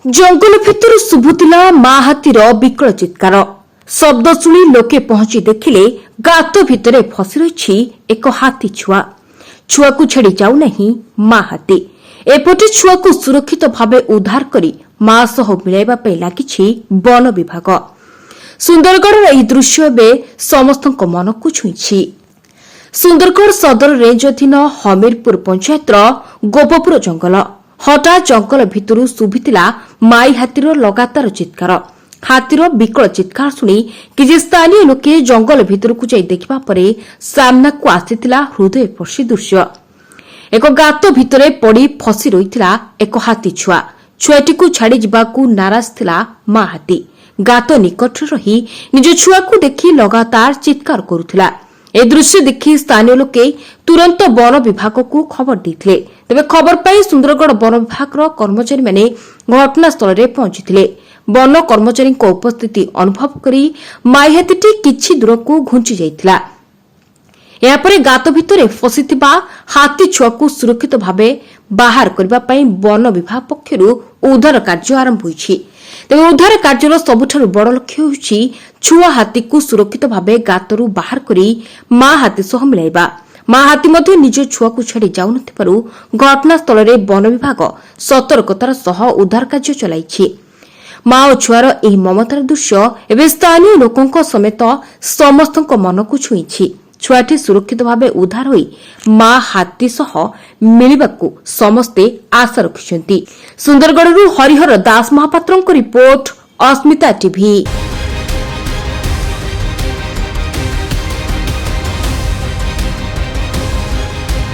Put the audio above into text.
जंगल भितर शुभुला मां हाथीर विकल चित्कार शब्द शुणी लोके पहुंची देखिले गात भितर फसी रही एक हाथी छुआ छुआ को छाड़ी जाऊना मां हाथी एपटे छुआ को सुरक्षित भावे उद्धार करी मां सह मिलाइबा लगी वन विभाग। सुंदरगढ़ यह दृश्य एवं समस्त मन को छुई। सुंदरगढ़ सदर रेंज अधीन हमीरपुर पंचायत गोपपुर जंगल हठात जंगल भितर शुभिला माई हाथीर लगातार चित्कार। हाथीर विकल चित्कार शुणी किसी स्थानीय लोके जंगल भितर को जाई देखिबा परे सामना को आसीथिला हृदयस्पर्शी दृश्य। एक गात भितरे पड़ी फसी रहिथिला एक हाथी छुआ। छुआटी को छाड़ी जिबाकू नाराज थिला मां हाथी। गात निकट रही निज छुआ को देखि लगातार चित्कार करुथिला। ए दृश्य देखि स्थानीय लोके तुरंत वन विभाग को खबर देथिले। तेबे खबर पाई सुंदरगढ़ वन विभाग कर्मचारी माने घटनास्थल रे पहुंचीथिले। वन कर्मचारी उपस्थिति अनुभव करी माई हाथीटी किछि दूर को घुंची जाइथिला। यापरे गात भितरे फसिथिबा हाथी छुआ को सुरक्षित भावे बाहर करबा पई वन विभाग पक्षरु उद्धार कार्य आरंभ होईछि। तेबे उद्धार कार्यर सबुठारु बड़ लक्ष्य होईछि छुआ हाथी को सुरक्षित भावे गातरु बाहर करी मां हाथी सह मिलाइबा। मां हाथी मध्ये निज छुआ को छाड़ी जाउ नथिबारु घटनास्थल रे वन विभाग सतर्कतार सह उद्धार कार्य चलाइछि। मां और छुआर एही ममतार दृश्य एवं स्थानीय लोकंक समेत समस्तक मन को छुईछि। छुआटी सुरक्षित भावे उद्धार होई मां हाथी सह मिलिबाकू समस्ते आशा रखिछन्ति। सुंदरगढ़ हरिहर दास महापात्रଙ୍କ रिपोर्ट अस्मिता टीवी।